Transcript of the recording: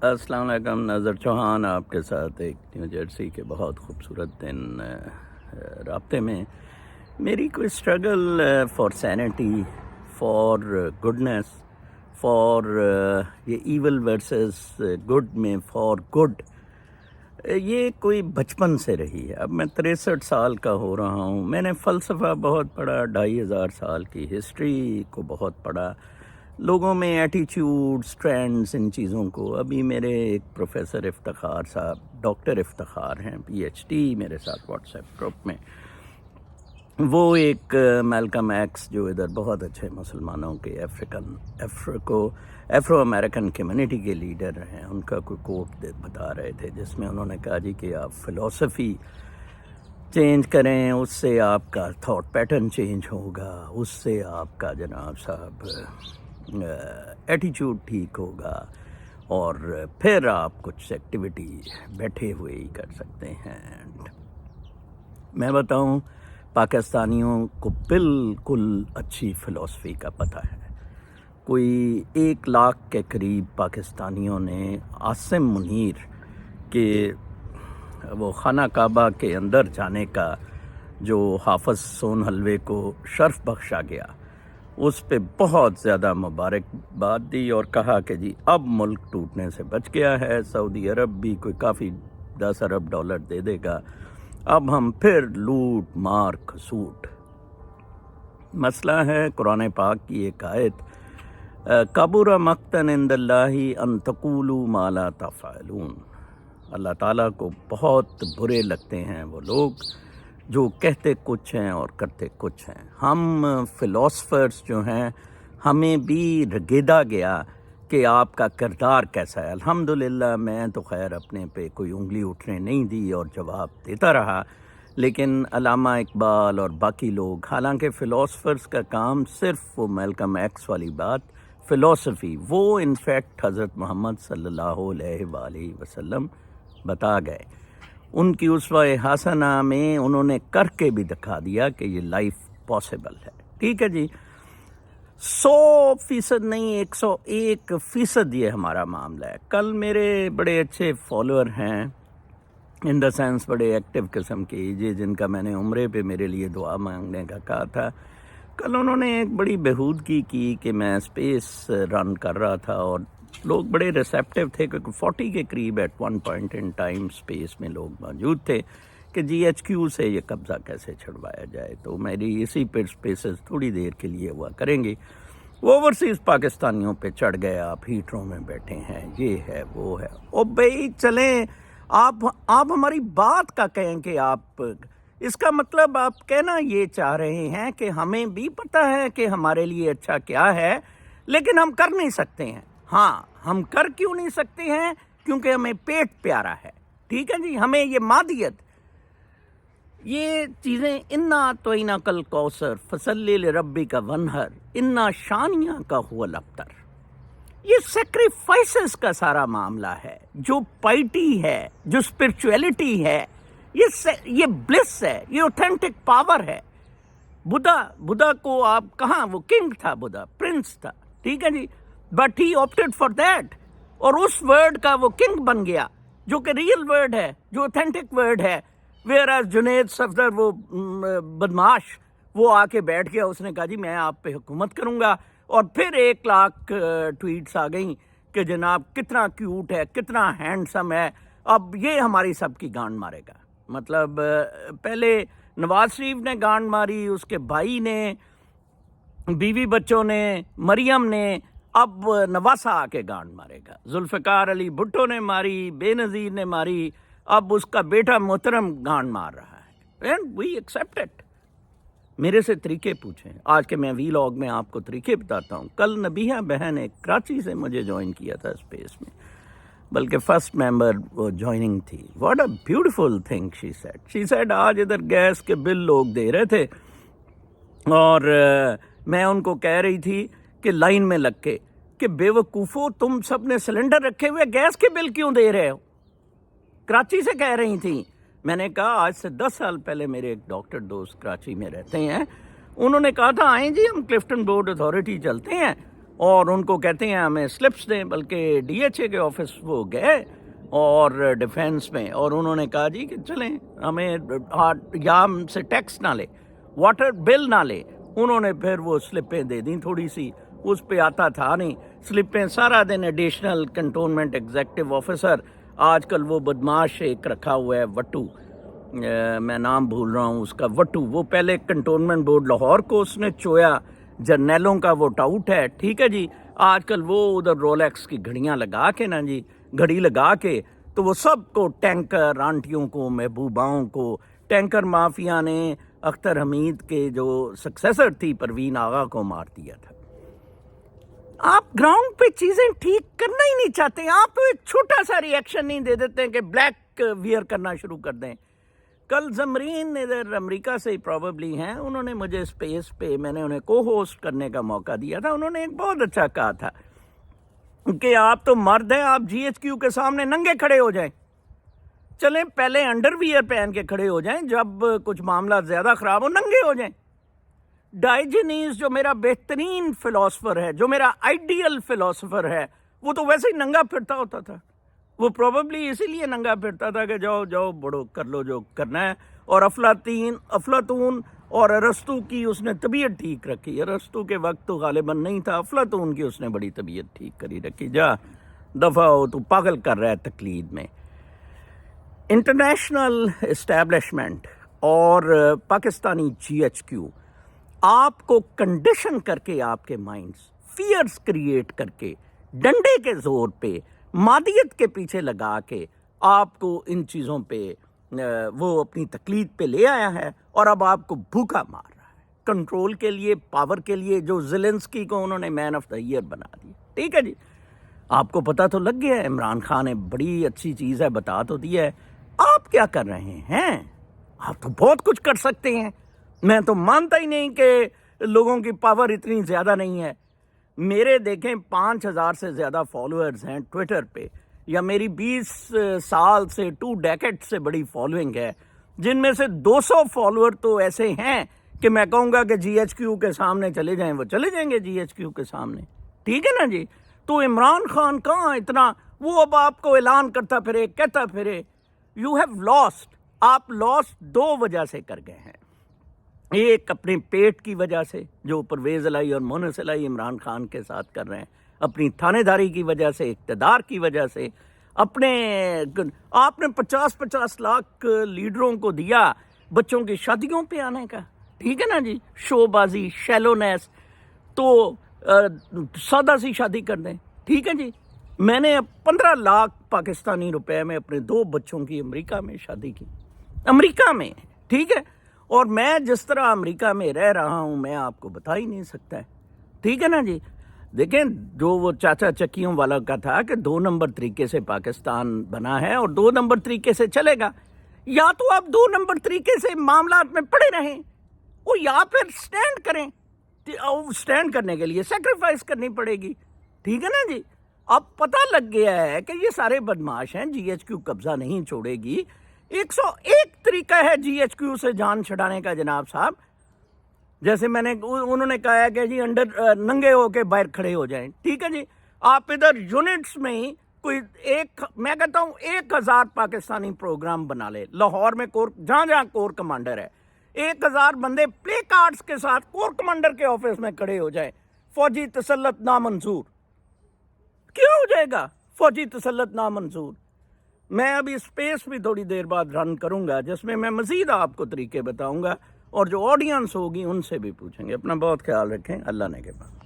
السلام علیکم. نظر چوہان آپ کے ساتھ ایک نیو جرسی کے بہت خوبصورت دن رابطے میں. میری کوئی struggle for centi, for goodness, for یہ ایول ورسز گڈ میں فار گڈ، یہ کوئی بچپن سے رہی ہے. اب میں 63 سال کا ہو رہا ہوں. میں نے فلسفہ بہت پڑھا، 2500 سال کی ہسٹری کو بہت پڑھا، لوگوں میں ایٹیچیوڈز، ٹرینڈز، ان چیزوں کو. ابھی میرے ایک پروفیسر افتخار صاحب، ڈاکٹر افتخار ہیں، پی ایچ ڈی، میرے ساتھ واٹس ایپ گروپ میں. وہ ایک میلکم ایکس جو ادھر بہت اچھے مسلمانوں کے افرو امریکن کمیونٹی کے لیڈر ہیں، ان کا کوئی کوٹ بتا رہے تھے جس میں انہوں نے کہا جی کہ آپ فلسفی چینج کریں، اس سے آپ کا تھاٹ پیٹرن چینج ہوگا، اس سے آپ کا جناب صاحب ایٹیچیوڈ ٹھیک ہوگا، اور پھر آپ کچھ ایکٹیویٹی بیٹھے ہوئے ہی کر سکتے ہیں. میں بتاؤں، پاکستانیوں کو بالکل اچھی فلسفی کا پتہ ہے. کوئی 1 لاکھ کے قریب پاکستانیوں نے عاصم منیر کے وہ خانہ کعبہ کے اندر جانے کا جو حافظ سون حلوے کو شرف بخشا گیا، اس پہ بہت زیادہ مبارکباد دی اور کہا کہ جی اب ملک ٹوٹنے سے بچ گیا ہے، سعودی عرب بھی کوئی کافی $10 ارب دے دے گا، اب ہم پھر لوٹ مار کھسوٹ. مسئلہ ہے قرآن پاک کی ایک آیت، کبر مقتا عند اللہ ان تقولوا ما لا تفعلون. اللہ تعالیٰ کو بہت برے لگتے ہیں وہ لوگ جو کہتے کچھ ہیں اور کرتے کچھ ہیں. ہم فلاسفرز جو ہیں، ہمیں بھی رگیدا گیا کہ آپ کا کردار کیسا ہے. الحمدللہ میں تو خیر اپنے پہ کوئی انگلی اٹھنے نہیں دی اور جواب دیتا رہا، لیکن علامہ اقبال اور باقی لوگ، حالانکہ فلاسفرز کا کام صرف وہ میلکم ایکس والی بات فلسفی، وہ انفیکٹ حضرت محمد صلی اللہ علیہ وآلہ وسلم بتا گئے. ان کی اسوہ حسنہ میں انہوں نے کر کے بھی دکھا دیا کہ یہ لائف پاسبل ہے. ٹھیک ہے جی، 100% نہیں، 101% یہ ہمارا معاملہ ہے. کل میرے بڑے اچھے فالوور ہیں، ان دا سینس بڑے ایکٹیو قسم کے، یہ جن کا میں نے عمرے پہ میرے لیے دعا مانگنے کا کہا تھا. کل انہوں نے ایک بڑی بہودگی کی کہ میں اسپیس رن کر رہا تھا اور لوگ بڑے ریسیپٹیو تھے، کیونکہ 40 کے قریب at one point in time space میں لوگ موجود تھے کہ جی ایچ کیو سے یہ قبضہ کیسے چھڑوایا جائے. تو میری اسی پہ اسپیسز تھوڑی دیر کے لیے ہوا کریں گی. وہ اوورسیز پاکستانیوں پہ چڑھ گئے، آپ ہیٹروں میں بیٹھے ہیں، یہ ہے وہ ہے. او بھائی چلیں، آپ ہماری بات کا کہیں کہ آپ، اس کا مطلب آپ کہنا یہ چاہ رہے ہیں کہ ہمیں بھی پتہ ہے کہ ہمارے لیے اچھا کیا ہے، لیکن ہم کر نہیں سکتے ہیں. ہاں، ہم کر کیوں نہیں سکتے ہیں؟ کیونکہ ہمیں پیٹ پیارا ہے. ٹھیک ہے جی، ہمیں یہ مادیت، یہ چیزیں، انا اعطیناک کل کوثر فصلی لربک ونہر انا شانیہ کا هو الابتر، یہ سیکریفائسز کا سارا معاملہ ہے. جو پائٹی ہے، جو اسپرچویلٹی ہے، یہ بلس ہے، یہ اوتھینٹک پاور ہے. بدھا کو آپ کہاں، وہ کنگ تھا، بدھا پرنس تھا. ٹھیک ہے جی، but he opted for that, اور اس ورڈ کا وہ کنگ بن گیا جو کہ ریئل ورڈ ہے، جو اوتھینٹک ورڈ ہے. ویئر ایز جنید صفدر، وہ بدماش، وہ آ کے بیٹھ گیا، اس نے کہا جی میں آپ پہ حکومت کروں گا، اور پھر 1 لاکھ ٹویٹس آ گئیں کہ جناب کتنا کیوٹ ہے، کتنا ہینڈسم ہے، اب یہ ہماری سب کی گانڈ مارے گا. مطلب پہلے نواز شریف نے گانڈ ماری، اس کے بھائی نے، بیوی بچوں نے، مریم نے، اب نواسہ آ کے گانڈ مارے گا. ذوالفقار علی بھٹو نے ماری، بے نظیر نے ماری، اب اس کا بیٹا محترم گانڈ مار رہا ہے. And we accept it. میرے سے طریقے پوچھیں، آج کے میں ویلاگ میں آپ کو طریقے بتاتا ہوں. کل نبیہ بہن ایک کراچی سے مجھے جوائن کیا تھا اسپیس میں، بلکہ فرسٹ ممبر وہ جوائننگ تھی. What a beautiful thing she said آج ادھر گیس کے بل لوگ دے رہے تھے، اور میں ان کو کہہ رہی تھی کہ لائن میں لگ کے کہ بے وقوفو، تم سب نے سلنڈر رکھے ہوئے گیس کے بل کیوں دے رہے ہو؟ کراچی سے کہہ رہی تھیں. میں نے کہا آج سے 10 سال پہلے میرے ایک ڈاکٹر دوست کراچی میں رہتے ہیں، انہوں نے کہا تھا آئیں جی ہم کلفٹن بورڈ اتھارٹی چلتے ہیں اور ان کو کہتے ہیں ہمیں سلپس دیں، بلکہ ڈی ایچ اے کے آفس وہ گئے اور ڈیفینس میں، اور انہوں نے کہا جی کہ چلیں ہمیں یا ہم سے ٹیکس نہ لے، واٹر بل نہ لے. انہوں نے پھر وہ سلپیں دے دیں تھوڑی سی، اس پہ آتا تھا نہیں سلپیں سارا دن. ایڈیشنل کنٹونمنٹ ایگزیکٹو آفیسر آج کل وہ بدماش ایک رکھا ہوا ہے وٹو، میں نام بھول رہا ہوں اس کا، وٹو، وہ پہلے کنٹونمنٹ بورڈ لاہور کو اس نے چویا، جرنیلوں کا وہ ٹاؤٹ ہے، ٹھیک ہے جی. آج کل وہ ادھر رولیکس کی گھڑیاں لگا کے نا جی، گھڑی لگا کے تو وہ سب کو ٹینکر آنٹیوں کو محبوباؤں کو، ٹینکر مافیا نے اختر حمید کے جو سکسیسر تھی پروین آغا کو مار دیا تھا. آپ گراؤنڈ پہ چیزیں ٹھیک کرنا ہی نہیں چاہتے، آپ ایک چھوٹا سا ری ایکشن نہیں دے دیتے کہ بلیک ویئر کرنا شروع کر دیں. کل زمرین ادھر امریکہ سے پروبیبلی ہیں، انہوں نے مجھے اسپیس پہ، میں نے انہیں کو ہوسٹ کرنے کا موقع دیا تھا، انہوں نے ایک بہت اچھا کہا تھا کہ آپ تو مرد ہیں، آپ جی ایچ کیو کے سامنے ننگے کھڑے ہو جائیں. چلیں پہلے انڈر ویئر پہن کے کھڑے ہو جائیں، جب کچھ معاملہ زیادہ خراب ہو ننگے ہو جائیں. ڈائیجنیز جو میرا بہترین فلاسفر ہے، جو میرا آئیڈیل فلاسفر ہے، وہ تو ویسے ہی ننگا پھرتا ہوتا تھا. وہ پروبیبلی اسی لیے ننگا پھرتا تھا کہ جاؤ جاؤ بڑو کر لو جو کرنا ہے. اور افلاطون اور ارسطو کی اس نے طبیعت ٹھیک رکھی. ارسطو کے وقت تو غالباً نہیں تھا، افلاطون کی اس نے بڑی طبیعت ٹھیک کری رکھی. جا دفعہ ہو، تو پاگل کر رہا ہے تقلید میں. انٹرنیشنل اسٹیبلشمنٹ اور پاکستانی جی ایچ کیو آپ کو کنڈیشن کر کے، آپ کے مائنڈز فیئرز کریٹ کر کے، ڈنڈے کے زور پہ، مادیت کے پیچھے لگا کے آپ کو ان چیزوں پہ وہ اپنی تقلید پہ لے آیا ہے، اور اب آپ کو بھوکا مار رہا ہے کنٹرول کے لیے، پاور کے لیے. جو زیلنسکی کو انہوں نے مین آف دا ایئر بنا دیا، ٹھیک ہے جی. آپ کو پتہ تو لگ گیا ہے، عمران خان نے بڑی اچھی چیز ہے بتا تو دیا ہے. آپ کیا کر رہے ہیں؟ آپ تو بہت کچھ کر سکتے ہیں. میں تو مانتا ہی نہیں کہ لوگوں کی پاور اتنی زیادہ نہیں ہے. میرے دیکھیں 5,000 سے زیادہ فالوورز ہیں ٹویٹر پہ، یا میری 20 سال سے 2 ڈیکیڈ سے بڑی فالوئنگ ہے، جن میں سے 200 فالوور تو ایسے ہیں کہ میں کہوں گا کہ جی ایچ کیو کے سامنے چلے جائیں، وہ چلے جائیں گے جی ایچ کیو کے سامنے، ٹھیک ہے نا جی. تو عمران خان کہاں اتنا، وہ اب آپ کو اعلان کرتا پھرے، کہتا پھرے. You have lost. آپ لاسٹ 2 وجہ سے کر گئے ہیں. ایک اپنے پیٹ کی وجہ سے جو پرویز الہی اور مونس الہی عمران خان کے ساتھ کر رہے ہیں، اپنی تھانے داری کی وجہ سے، اقتدار کی وجہ سے، اپنے آپ نے 50 لاکھ لیڈروں کو دیا بچوں کی شادیوں پہ آنے کا، ٹھیک ہے نا جی. شو بازی، شیلونیس، تو سادہ سی شادی کر دیں، ٹھیک ہے جی. میں نے 15 لاکھ پاکستانی روپے میں اپنے 2 بچوں کی امریکہ میں شادی کی، امریکہ میں، ٹھیک ہے. اور میں جس طرح امریکہ میں رہ رہا ہوں میں آپ کو بتا ہی نہیں سکتا ہے، ٹھیک ہے نا جی. دیکھیں جو وہ چاچا چکیوں والا کا تھا کہ 2 نمبر طریقے سے پاکستان بنا ہے اور 2 نمبر طریقے سے چلے گا، یا تو آپ 2 نمبر طریقے سے معاملات میں پڑے رہیں، اور یا پھر سٹینڈ کریں. سٹینڈ کرنے کے لیے سیکریفائس کرنی پڑے گی، ٹھیک ہے نا جی. اب پتہ لگ گیا ہے کہ یہ سارے بدماش ہیں، جی ایچ کیو قبضہ نہیں چھوڑے گی. 101 طریقہ ہے جی ایچ کیو سے جان چھڑانے کا جناب صاحب. جیسے انہوں نے کہا ہے کہ جی ننگے ہو کے باہر کھڑے ہو جائیں، ٹھیک ہے جی. آپ ادھر یونٹس میں ہی کوئی میں کہتا ہوں 1,000 پاکستانی پروگرام بنا لے. لاہور میں جہاں جہاں کور کمانڈر ہے، 1,000 بندے پلے کارڈز کے ساتھ کور کمانڈر کے آفس میں کھڑے ہو جائیں. فوجی تسلط نامنظور کیا ہو جائے گا؟ فوجی تسلط نامنظور. میں ابھی اسپیس بھی تھوڑی دیر بعد رن کروں گا جس میں مزید آپ کو طریقے بتاؤں گا، اور جو آڈینس ہوگی ان سے بھی پوچھیں گے. اپنا بہت خیال رکھیں. اللہ نے کے بعد.